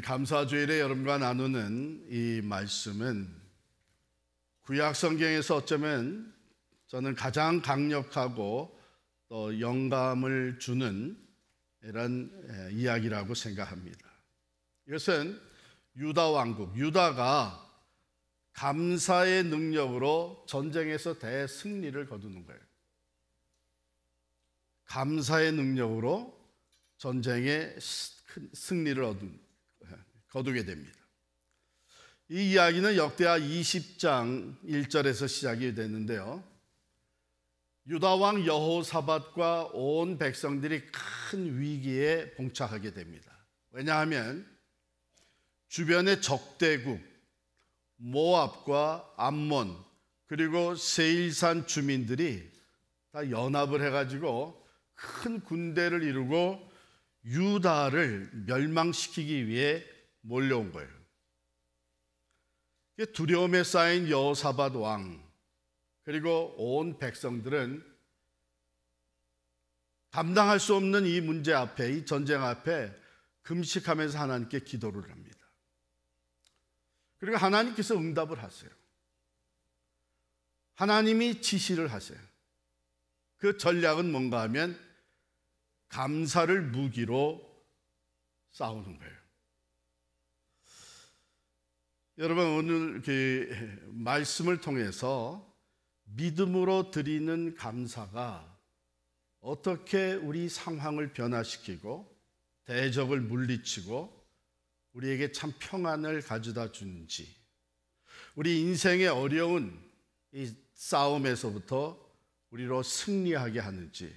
감사주일에 여러분과 나누는 이 말씀은 구약 성경에서 어쩌면 저는 가장 강력하고 또 영감을 주는 이런 이야기라고 생각합니다. 이것은 유다 왕국, 유다가 감사의 능력으로 전쟁에서 대승리를 거두는 거예요. 감사의 능력으로 전쟁에 큰 승리를 거두게 됩니다. 이 이야기는 역대하 20장 1절에서 시작이 되는데요. 유다 왕 여호사밧과 온 백성들이 큰 위기에 봉착하게 됩니다. 왜냐하면 주변의 적대국 모압과 암몬 그리고 세일산 주민들이 다 연합을 해가지고 큰 군대를 이루고 유다를 멸망시키기 위해 몰려온 거예요. 두려움에 쌓인 여호사밧 왕 그리고 온 백성들은 감당할 수 없는 이 문제 앞에, 이 전쟁 앞에 금식하면서 하나님께 기도를 합니다. 그리고 하나님께서 응답을 하세요. 하나님이 지시를 하세요. 그 전략은 뭔가 하면 감사를 무기로 싸우는 거예요. 여러분, 오늘 말씀을 통해서 믿음으로 드리는 감사가 어떻게 우리 상황을 변화시키고 대적을 물리치고 우리에게 참 평안을 가져다 주는지, 우리 인생의 어려운 이 싸움에서부터 우리로 승리하게 하는지,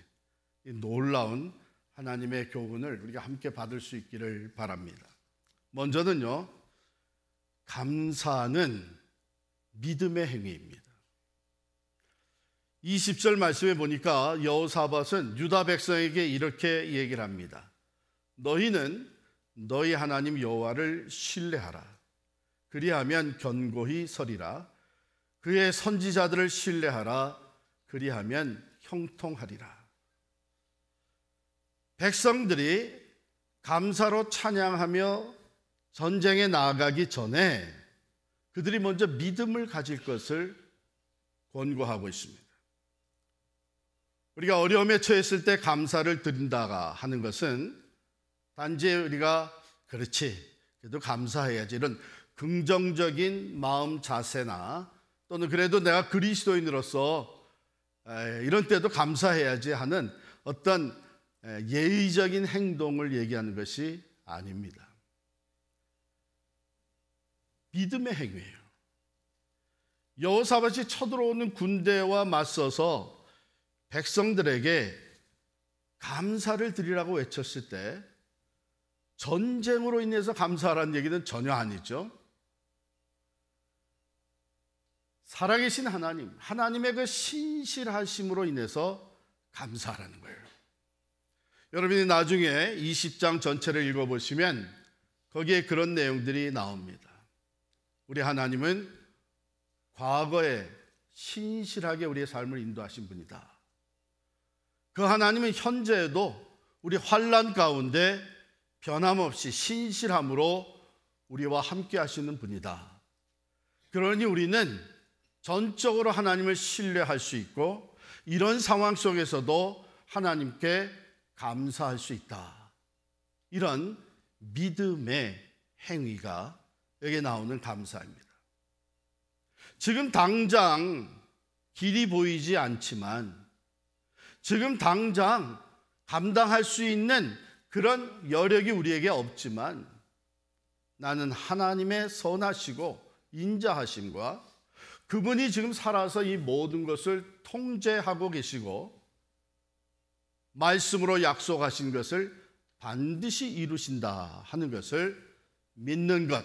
이 놀라운 하나님의 교훈을 우리가 함께 받을 수 있기를 바랍니다. 먼저는요, 감사는 믿음의 행위입니다. 20절 말씀에 보니까 여호사밧은 유다 백성에게 이렇게 얘기를 합니다. 너희는 너희 하나님 여호와를 신뢰하라. 그리하면 견고히 서리라. 그의 선지자들을 신뢰하라. 그리하면 형통하리라. 백성들이 감사로 찬양하며 전쟁에 나아가기 전에 그들이 먼저 믿음을 가질 것을 권고하고 있습니다. 우리가 어려움에 처했을 때 감사를 드린다가 하는 것은 단지 우리가 그렇지, 그래도 감사해야지 이런 긍정적인 마음 자세나 또는 그래도 내가 그리스도인으로서 이런 때도 감사해야지 하는 어떤 예의적인 행동을 얘기하는 것이 아닙니다. 믿음의 행위예요. 여호사밧이 쳐들어오는 군대와 맞서서 백성들에게 감사를 드리라고 외쳤을 때 전쟁으로 인해서 감사하라는 얘기는 전혀 아니죠. 살아계신 하나님, 하나님의 그 신실하심으로 인해서 감사하라는 거예요. 여러분이 나중에 20장 전체를 읽어보시면 거기에 그런 내용들이 나옵니다. 우리 하나님은 과거에 신실하게 우리의 삶을 인도하신 분이다. 그 하나님은 현재에도 우리 환난 가운데 변함없이 신실함으로 우리와 함께 하시는 분이다. 그러니 우리는 전적으로 하나님을 신뢰할 수 있고 이런 상황 속에서도 하나님께 감사할 수 있다. 이런 믿음의 행위가 여기에 나오는 감사입니다. 지금 당장 길이 보이지 않지만 지금 당장 감당할 수 있는 그런 여력이 우리에게 없지만 나는 하나님의 선하시고 인자하심과 그분이 지금 살아서 이 모든 것을 통제하고 계시고 말씀으로 약속하신 것을 반드시 이루신다 하는 것을 믿는 것,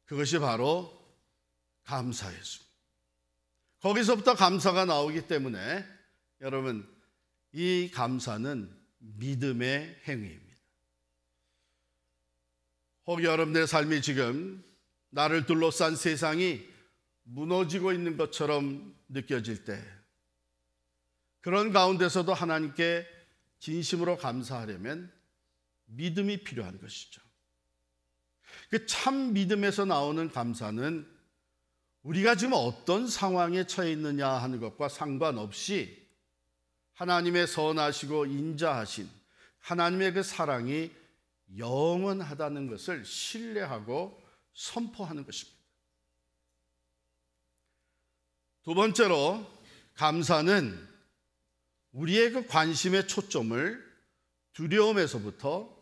그것이 바로 감사였습니다. 거기서부터 감사가 나오기 때문에 여러분, 이 감사는 믿음의 행위입니다. 혹 여러분들의 삶이 지금 나를 둘러싼 세상이 무너지고 있는 것처럼 느껴질 때 그런 가운데서도 하나님께 진심으로 감사하려면 믿음이 필요한 것이죠. 그 참 믿음에서 나오는 감사는 우리가 지금 어떤 상황에 처해 있느냐 하는 것과 상관없이 하나님의 선하시고 인자하신 하나님의 그 사랑이 영원하다는 것을 신뢰하고 선포하는 것입니다. 두 번째로, 감사는 우리의 그 관심의 초점을 두려움에서부터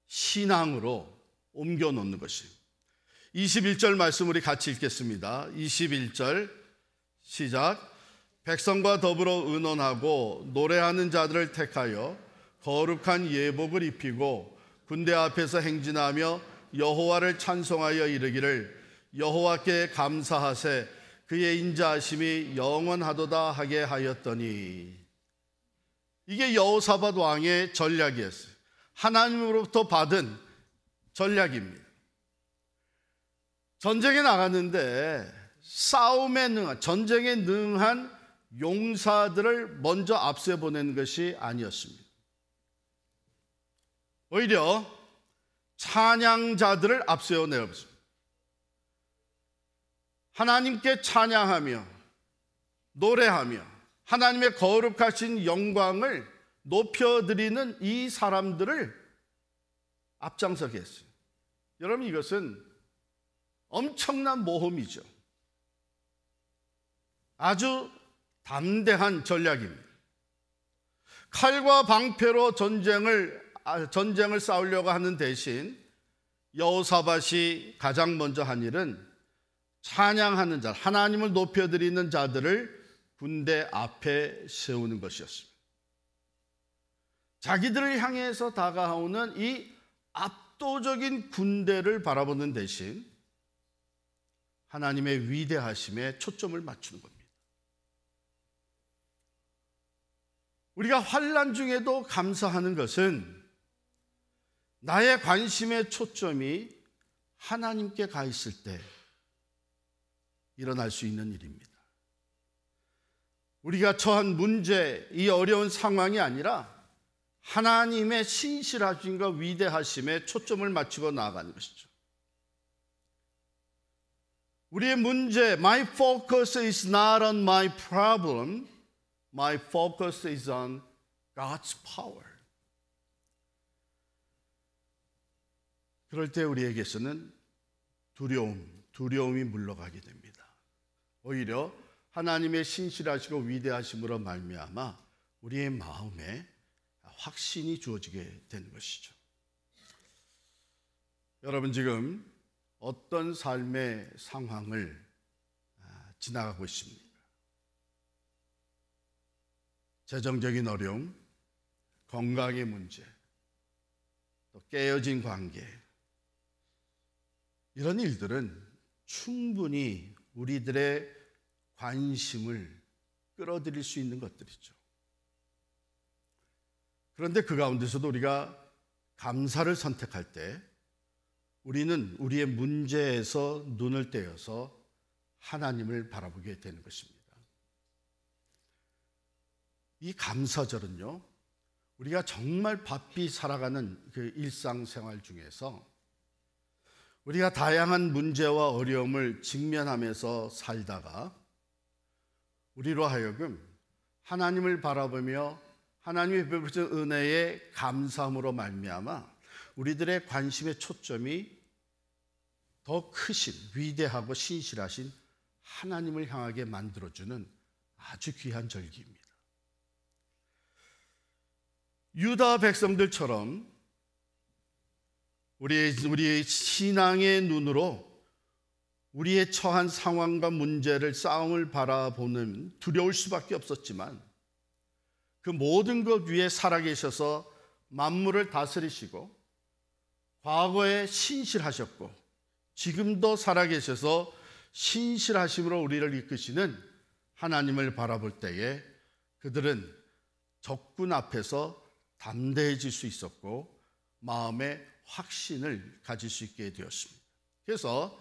신앙으로 옮겨 놓는 것입니다. 21절 말씀 우리 같이 읽겠습니다. 21절 시작. 백성과 더불어 의논하고 노래하는 자들을 택하여 거룩한 예복을 입히고 군대 앞에서 행진하며 여호와를 찬송하여 이르기를 여호와께 감사하세 그의 인자하심이 영원하도다 하게 하였더니. 이게 여호사밧 왕의 전략이었어요. 하나님으로부터 받은 전략입니다. 전쟁에 나갔는데 싸움에 능한, 전쟁에 능한 용사들을 먼저 앞세 보내는 것이 아니었습니다. 오히려 찬양자들을 앞세워 내었습니다. 하나님께 찬양하며 노래하며 하나님의 거룩하신 영광을 높여드리는 이 사람들을 앞장서게 했어요. 여러분, 이것은 엄청난 모험이죠. 아주 담대한 전략입니다. 칼과 방패로 전쟁을 싸우려고 하는 대신 여호사밧이 가장 먼저 한 일은 찬양하는 자, 하나님을 높여드리는 자들을 군대 앞에 세우는 것이었습니다. 자기들을 향해서 다가오는 이 압도적인 군대를 바라보는 대신 하나님의 위대하심에 초점을 맞추는 겁니다. 우리가 환난 중에도 감사하는 것은 나의 관심의 초점이 하나님께 가 있을 때 일어날 수 있는 일입니다. 우리가 처한 문제, 이 어려운 상황이 아니라 하나님의 신실하심과 위대하심에 초점을 맞추고 나아가는 것이죠. 우리의 문제, my focus is not on my problem, my focus is on God's power. 그럴 때 우리에게서는 두려움이 물러가게 됩니다. 오히려 하나님의 신실하시고 위대하심으로 말미암아 우리의 마음에 확신이 주어지게 되는 것이죠. 여러분, 지금 어떤 삶의 상황을 지나가고 있습니까? 재정적인 어려움, 건강의 문제, 또 깨어진 관계, 이런 일들은 충분히 우리들의 관심을 끌어들일 수 있는 것들이죠. 그런데 그 가운데서도 우리가 감사를 선택할 때 우리는 우리의 문제에서 눈을 떼어서 하나님을 바라보게 되는 것입니다. 이 감사절은요, 우리가 정말 바삐 살아가는 그 일상생활 중에서 우리가 다양한 문제와 어려움을 직면하면서 살다가 우리로 하여금 하나님을 바라보며 하나님의 베푸신 은혜에 감사함으로 말미암아 우리들의 관심의 초점이 더 크신, 위대하고 신실하신 하나님을 향하게 만들어주는 아주 귀한 절기입니다. 유다 백성들처럼 우리의 신앙의 눈으로 우리의 처한 상황과 문제를, 싸움을 바라보는 두려울 수밖에 없었지만 그 모든 것 위에 살아계셔서 만물을 다스리시고 과거에 신실하셨고 지금도 살아계셔서 신실하심으로 우리를 이끄시는 하나님을 바라볼 때에 그들은 적군 앞에서 담대해질 수 있었고 마음에 확신을 가질 수 있게 되었습니다. 그래서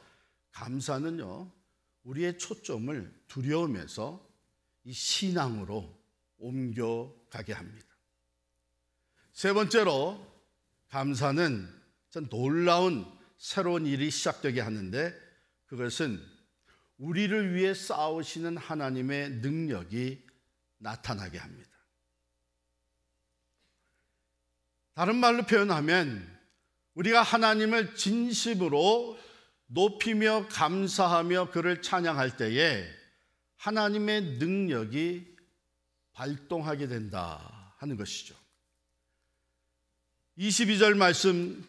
감사는요, 우리의 초점을 두려움에서 이 신앙으로 옮겨가게 합니다. 세 번째로, 감사는 참 놀라운 새로운 일이 시작되게 하는데 그것은 우리를 위해 싸우시는 하나님의 능력이 나타나게 합니다. 다른 말로 표현하면 우리가 하나님을 진심으로 높이며 감사하며 그를 찬양할 때에 하나님의 능력이 발동하게 된다 하는 것이죠. 22절 말씀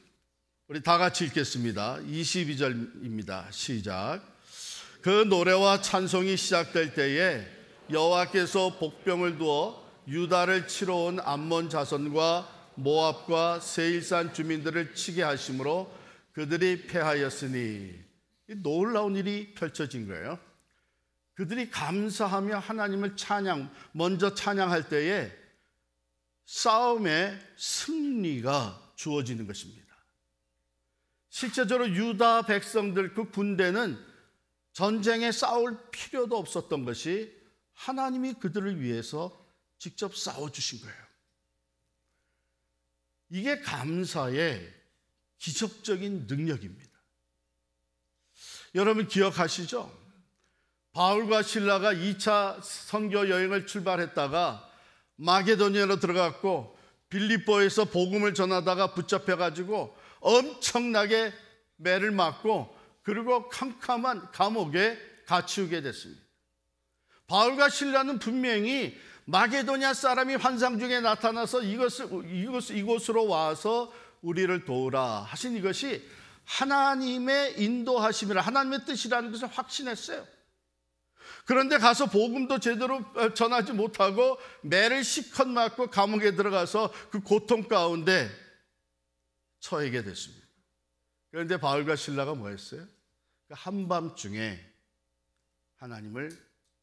우리 다 같이 읽겠습니다. 22절입니다. 시작. 그 노래와 찬송이 시작될 때에 여호와께서 복병을 두어 유다를 치러 온 암몬 자손과 모압과 세일산 주민들을 치게 하심으로 그들이 패하였으니, 놀라운 일이 펼쳐진 거예요. 그들이 감사하며 하나님을 먼저 찬양할 때에 싸움의 승리가 주어지는 것입니다. 실제적으로 유다 백성들, 그 군대는 전쟁에 싸울 필요도 없었던 것이 하나님이 그들을 위해서 직접 싸워주신 거예요. 이게 감사의 기적적인 능력입니다. 여러분 기억하시죠? 바울과 실라가 2차 선교 여행을 출발했다가 마게도니아로 들어갔고 빌립보에서 복음을 전하다가 붙잡혀가지고 엄청나게 매를 맞고 그리고 캄캄한 감옥에 갇히게 됐습니다. 바울과 실라는 분명히 마게도니아 사람이 환상 중에 나타나서 이곳으로 와서 우리를 도우라 하신 이것이 하나님의 인도하심이라, 하나님의 뜻이라는 것을 확신했어요. 그런데 가서 복음도 제대로 전하지 못하고 매를 실컷 맞고 감옥에 들어가서 그 고통 가운데 처하게 됐습니다. 그런데 바울과 실라가 뭐 했어요? 한밤중에 하나님을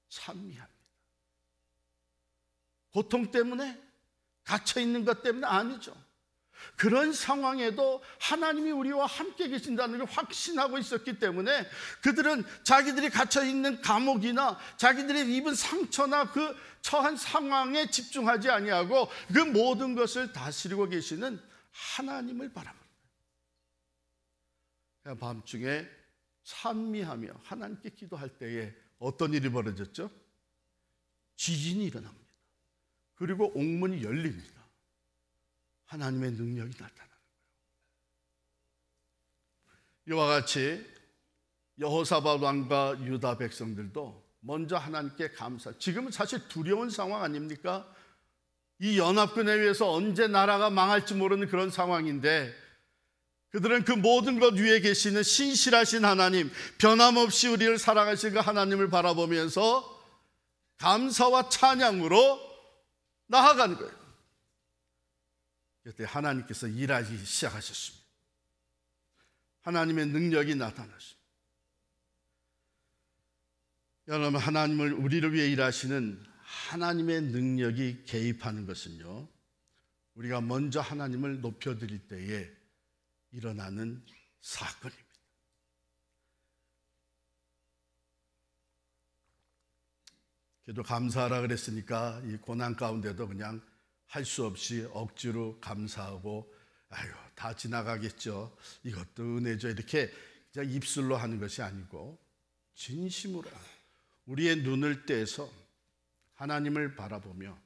찬미합니다. 고통 때문에? 갇혀있는 것 때문에? 아니죠. 그런 상황에도 하나님이 우리와 함께 계신다는 걸 확신하고 있었기 때문에 그들은 자기들이 갇혀있는 감옥이나 자기들이 입은 상처나 그 처한 상황에 집중하지 아니하고 그 모든 것을 다스리고 계시는 하나님을 바라봅니다. 밤중에 찬미하며 하나님께 기도할 때에 어떤 일이 벌어졌죠? 지진이 일어납니다. 그리고 옥문이 열립니다. 하나님의 능력이 나타나는 거예요. 이와 같이 여호사밧 왕과 유다 백성들도 먼저 하나님께 감사. 지금은 사실 두려운 상황 아닙니까? 이 연합군에 의해서 언제 나라가 망할지 모르는 그런 상황인데 그들은 그 모든 것 위에 계시는 신실하신 하나님, 변함없이 우리를 사랑하시는 그 하나님을 바라보면서 감사와 찬양으로 나아가는 거예요. 그때 하나님께서 일하기 시작하셨습니다. 하나님의 능력이 나타났습니다. 여러분, 하나님을 우리를 위해 일하시는 하나님의 능력이 개입하는 것은요, 우리가 먼저 하나님을 높여드릴 때에 일어나는 사건입니다. 그래도 감사하라 그랬으니까 이 고난 가운데도 그냥 할 수 없이 억지로 감사하고 아유 다 지나가겠죠, 이것도 은혜죠, 이렇게 그냥 입술로 하는 것이 아니고 진심으로 우리의 눈을 떼서 하나님을 바라보며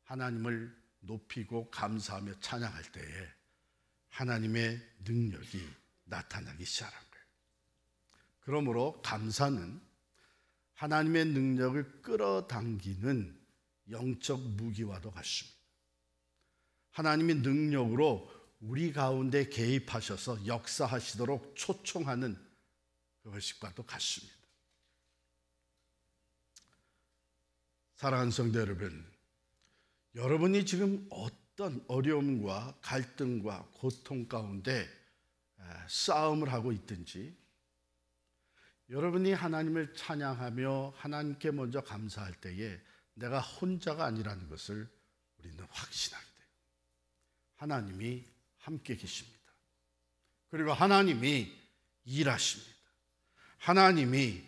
하나님을 높이고 감사하며 찬양할 때에 하나님의 능력이 나타나기 시작한 거예요. 그러므로 감사는 하나님의 능력을 끌어당기는 영적 무기와도 같습니다. 하나님의 능력으로 우리 가운데 개입하셔서 역사하시도록 초청하는 그것과도 같습니다. 사랑하는 성도 여러분, 여러분이 지금 어떤 어려움과 갈등과 고통 가운데 싸움을 하고 있든지 여러분이 하나님을 찬양하며 하나님께 먼저 감사할 때에 내가 혼자가 아니라는 것을 우리는 확신하게 돼요. 하나님이 함께 계십니다. 그리고 하나님이 일하십니다. 하나님이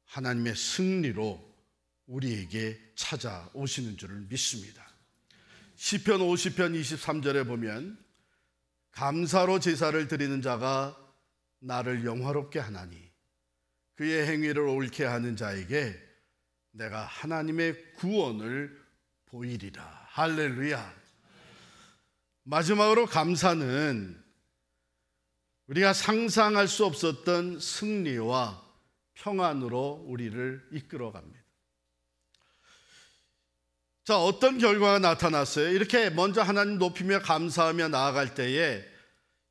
하나님의 승리로 우리에게 찾아오시는 줄을 믿습니다. 시편 50편 23절에 보면 감사로 제사를 드리는 자가 나를 영화롭게 하나니 그의 행위를 옳게 하는 자에게 내가 하나님의 구원을 보이리라. 할렐루야. 마지막으로 감사는 우리가 상상할 수 없었던 승리와 평안으로 우리를 이끌어갑니다. 자, 어떤 결과가 나타났어요? 이렇게 먼저 하나님 높이며 감사하며 나아갈 때에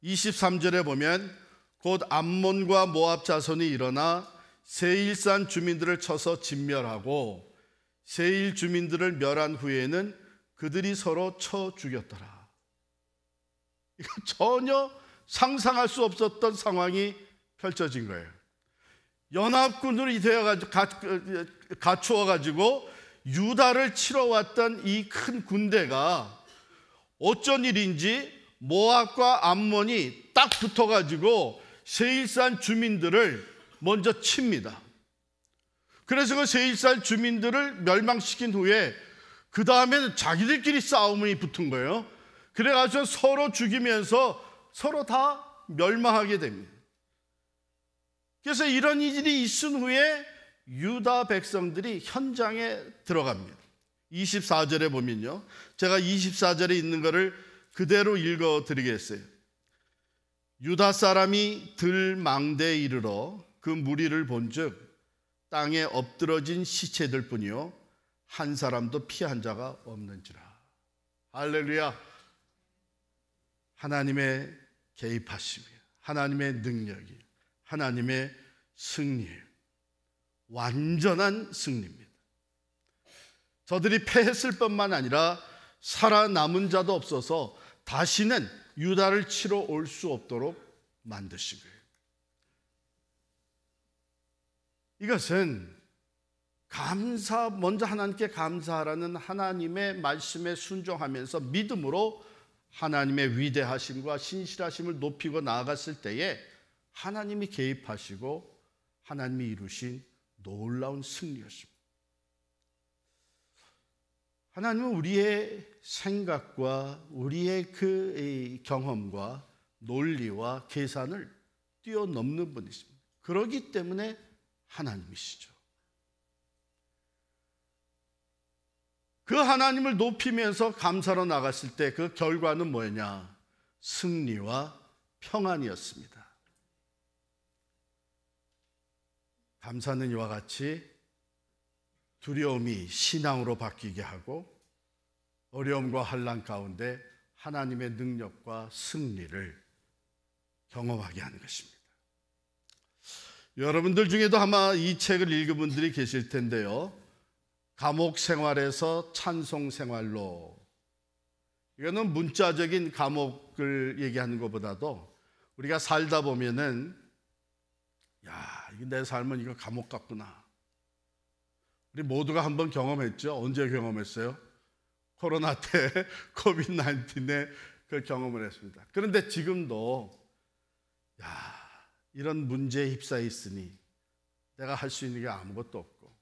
23절에 보면 곧 암몬과 모압 자손이 일어나 세일산 주민들을 쳐서 진멸하고 세일 주민들을 멸한 후에는 그들이 서로 쳐 죽였더라. 이거 전혀 상상할 수 없었던 상황이 펼쳐진 거예요. 연합군으로 갖추어가지고 유다를 치러 왔던 이 큰 군대가 어쩐 일인지 모압과 암몬이 딱 붙어가지고 세일산 주민들을 먼저 칩니다. 그래서 그 세일산 주민들을 멸망시킨 후에 그 다음에는 자기들끼리 싸움이 붙은 거예요. 그래가지고 서로 죽이면서 서로 다 멸망하게 됩니다. 그래서 이런 일이 있은 후에 유다 백성들이 현장에 들어갑니다. 24절에 보면요, 제가 24절에 있는 것을 그대로 읽어드리겠어요. 유다 사람이 들망대에 이르러 그 무리를 본즉 땅에 엎드러진 시체들 뿐이요 한 사람도 피한 자가 없는지라. 할렐루야. 하나님의 개입하심이, 하나님의 능력이, 하나님의 승리예요. 완전한 승리입니다. 저들이 패했을 뿐만 아니라 살아남은 자도 없어서 다시는 유다를 치러 올 수 없도록 만드신 거예요. 이것은 먼저 하나님께 감사하라는 하나님의 말씀에 순종하면서 믿음으로 하나님의 위대하심과 신실하심을 높이고 나아갔을 때에 하나님이 개입하시고 하나님이 이루신 놀라운 승리였습니다. 하나님은 우리의 생각과 우리의 그 경험과 논리와 계산을 뛰어넘는 분이십니다. 그렇기 때문에 하나님이시죠. 그 하나님을 높이면서 감사로 나갔을 때 그 결과는 뭐였냐? 승리와 평안이었습니다. 감사는 이와 같이 두려움이 신앙으로 바뀌게 하고 어려움과 환난 가운데 하나님의 능력과 승리를 경험하게 하는 것입니다. 여러분들 중에도 아마 이 책을 읽은 분들이 계실 텐데요, 감옥 생활에서 찬송 생활로, 이거는 문자적인 감옥을 얘기하는 것보다도 우리가 살다 보면은 이게 내 삶은 이거 감옥 같구나. 우리 모두가 한번 경험했죠. 언제 경험했어요? 코로나 때 코비드 19에 그 경험을 했습니다. 그런데 지금도 이런 문제에 휩싸여 있으니 내가 할 수 있는 게 아무것도 없고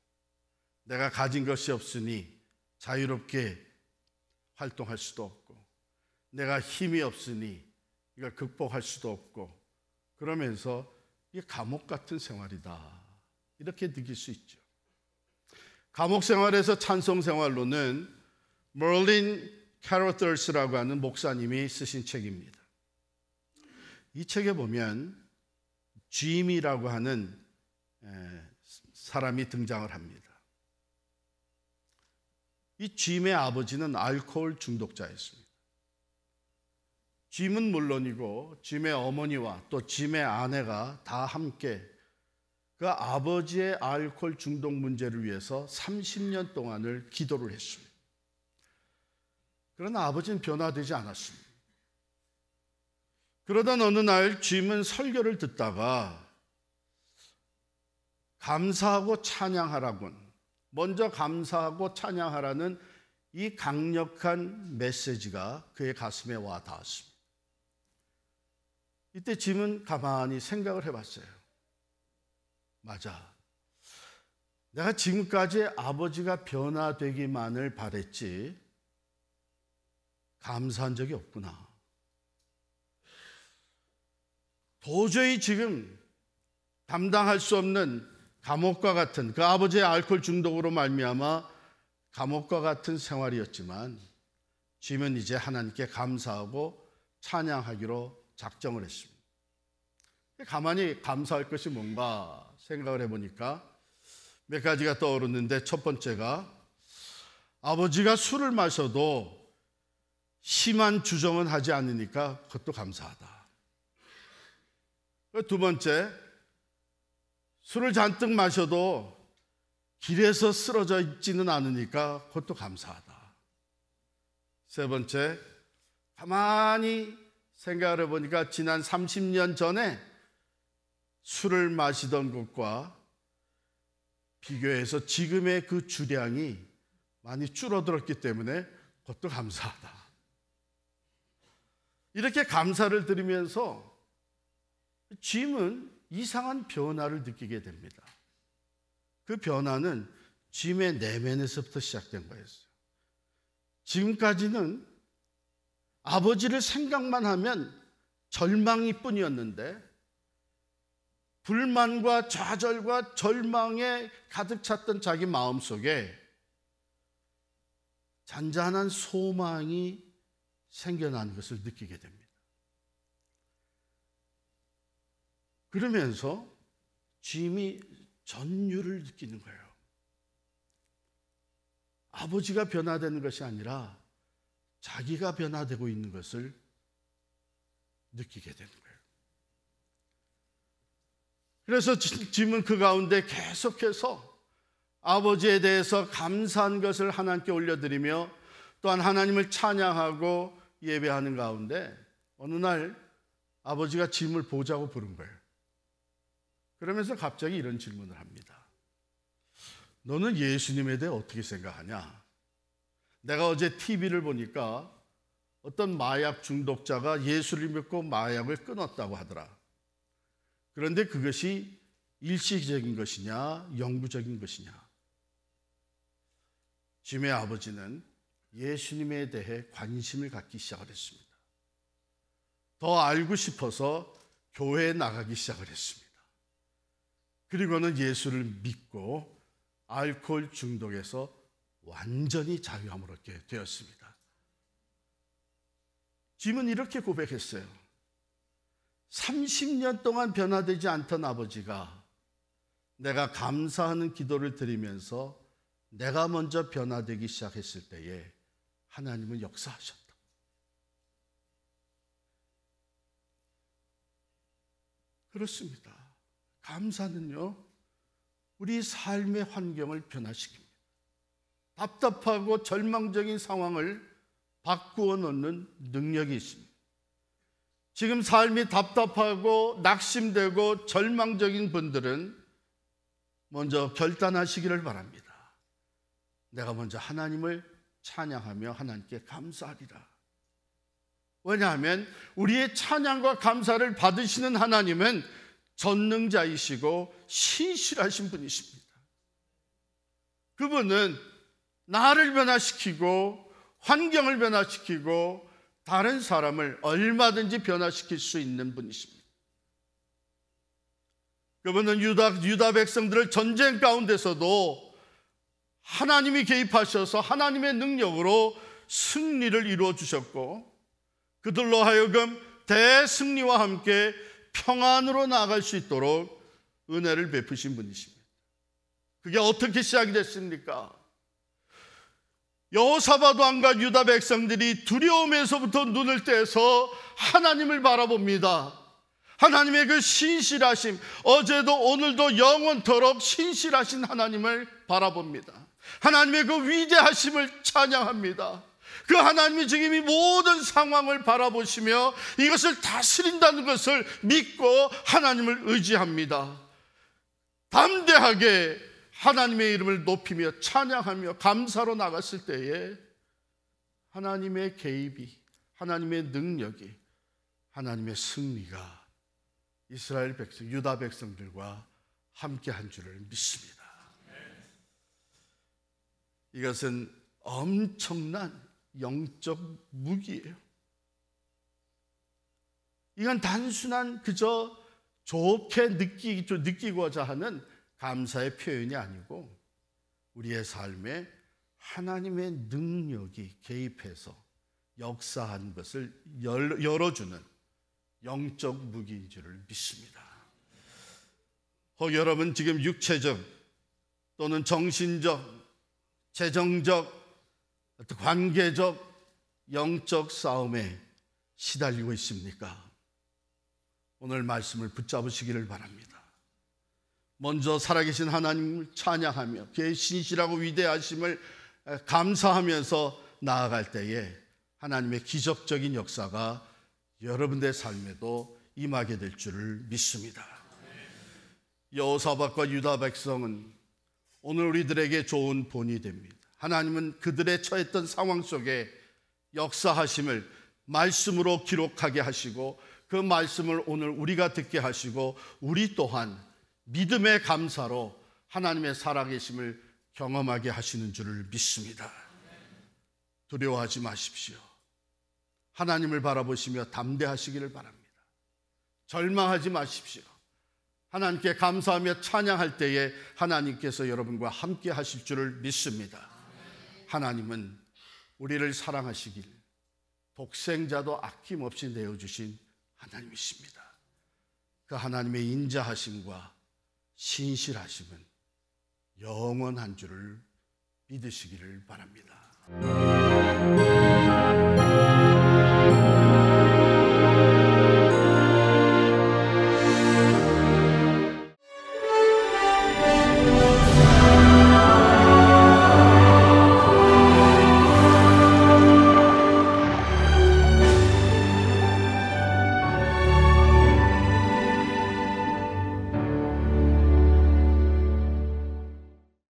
내가 가진 것이 없으니 자유롭게 활동할 수도 없고 내가 힘이 없으니 이걸 극복할 수도 없고 그러면서 이게 감옥 같은 생활이다, 이렇게 느낄 수 있죠. 감옥 생활에서 찬송 생활로는 머린 캐러터스라고 하는 목사님이 쓰신 책입니다. 이 책에 보면 짐이라고 하는 사람이 등장을 합니다. 이 짐의 아버지는 알코올 중독자였습니다. 짐은 물론이고 짐의 어머니와 또 짐의 아내가 다 함께 그 아버지의 알코올 중독 문제를 위해서 30년 동안을 기도를 했습니다. 그러나 아버지는 변화되지 않았습니다. 그러던 어느 날 짐은 설교를 듣다가 감사하고 찬양하라군, 먼저 감사하고 찬양하라는 이 강력한 메시지가 그의 가슴에 와 닿았습니다. 이때 짐은 가만히 생각을 해봤어요. 맞아, 내가 지금까지 아버지가 변화되기만을 바랬지 감사한 적이 없구나. 도저히 지금 감당할 수 없는 감옥과 같은, 그 아버지의 알코올 중독으로 말미암아 감옥과 같은 생활이었지만 주님은 이제 하나님께 감사하고 찬양하기로 작정을 했습니다. 가만히 감사할 것이 뭔가 생각을 해보니까 몇 가지가 떠오르는데, 첫 번째가 아버지가 술을 마셔도 심한 주정은 하지 않으니까 그것도 감사하다. 두 번째, 술을 잔뜩 마셔도 길에서 쓰러져 있지는 않으니까 그것도 감사하다. 세 번째, 가만히 생각을 해보니까 지난 30년 전에 술을 마시던 것과 비교해서 지금의 그 주량이 많이 줄어들었기 때문에 그것도 감사하다. 이렇게 감사를 드리면서 짐은 이상한 변화를 느끼게 됩니다. 그 변화는 짐의 내면에서부터 시작된 거였어요. 지금까지는 아버지를 생각만 하면 절망이 뿐이었는데, 불만과 좌절과 절망에 가득 찼던 자기 마음속에 잔잔한 소망이 생겨나는 것을 느끼게 됩니다. 그러면서 짐이 전율을 느끼는 거예요. 아버지가 변화되는 것이 아니라 자기가 변화되고 있는 것을 느끼게 되는 거예요. 그래서 짐은 그 가운데 계속해서 아버지에 대해서 감사한 것을 하나님께 올려드리며 또한 하나님을 찬양하고 예배하는 가운데 어느 날 아버지가 짐을 보자고 부른 거예요. 그러면서 갑자기 이런 질문을 합니다. 너는 예수님에 대해 어떻게 생각하냐? 내가 어제 TV를 보니까 어떤 마약 중독자가 예수를 믿고 마약을 끊었다고 하더라. 그런데 그것이 일시적인 것이냐, 영구적인 것이냐? 짐의 아버지는 예수님에 대해 관심을 갖기 시작을 했습니다. 더 알고 싶어서 교회에 나가기 시작을 했습니다. 그리고는 예수를 믿고 알코올 중독에서 완전히 자유함을 얻게 되었습니다. 짐은 이렇게 고백했어요. 30년 동안 변화되지 않던 아버지가 내가 감사하는 기도를 드리면서 내가 먼저 변화되기 시작했을 때에 하나님은 역사하셨다. 그렇습니다. 감사는요, 우리 삶의 환경을 변화시킵니다. 답답하고 절망적인 상황을 바꾸어 놓는 능력이 있습니다. 지금 삶이 답답하고 낙심되고 절망적인 분들은 먼저 결단하시기를 바랍니다. 내가 먼저 하나님을 찬양하며 하나님께 감사하리라. 왜냐하면 우리의 찬양과 감사를 받으시는 하나님은 전능자이시고 신실하신 분이십니다. 그분은 나를 변화시키고 환경을 변화시키고 다른 사람을 얼마든지 변화시킬 수 있는 분이십니다. 그분은 유다 백성들을 전쟁 가운데서도 하나님이 개입하셔서 하나님의 능력으로 승리를 이루어 주셨고, 그들로 하여금 대승리와 함께 평안으로 나아갈 수 있도록 은혜를 베푸신 분이십니다. 그게 어떻게 시작이 됐습니까? 여호사밧 왕과 유다 백성들이 두려움에서부터 눈을 떼서 하나님을 바라봅니다. 하나님의 그 신실하심, 어제도 오늘도 영원토록 신실하신 하나님을 바라봅니다. 하나님의 그 위대하심을 찬양합니다. 그 하나님이 지금 이 모든 상황을 바라보시며 이것을 다스린다는 것을 믿고 하나님을 의지합니다. 담대하게 하나님의 이름을 높이며 찬양하며 감사로 나갔을 때에 하나님의 개입이, 하나님의 능력이, 하나님의 승리가 이스라엘 백성, 유다 백성들과 함께한 줄을 믿습니다. 이것은 엄청난 영적 무기예요. 이건 단순한 그저 좋게 느끼고자 하는 감사의 표현이 아니고 우리의 삶에 하나님의 능력이 개입해서 역사한 것을 열어주는 영적 무기인 줄을 믿습니다. 여러분 지금 육체적 또는 정신적, 재정적, 관계적, 영적 싸움에 시달리고 있습니까? 오늘 말씀을 붙잡으시기를 바랍니다. 먼저 살아계신 하나님을 찬양하며 그의 신실하고 위대하심을 감사하면서 나아갈 때에 하나님의 기적적인 역사가 여러분의 삶에도 임하게 될 줄을 믿습니다. 여호사밧과 유다 백성은 오늘 우리들에게 좋은 본이 됩니다. 하나님은 그들의 처했던 상황 속에 역사하심을 말씀으로 기록하게 하시고 그 말씀을 오늘 우리가 듣게 하시고 우리 또한 믿음의 감사로 하나님의 살아계심을 경험하게 하시는 줄을 믿습니다. 두려워하지 마십시오. 하나님을 바라보시며 담대하시기를 바랍니다. 절망하지 마십시오. 하나님께 감사하며 찬양할 때에 하나님께서 여러분과 함께 하실 줄을 믿습니다. 하나님은 우리를 사랑하시길 독생자도 아낌없이 내어주신 하나님이십니다. 그 하나님의 인자하심과 신실하심은 영원한 줄을 믿으시기를 바랍니다.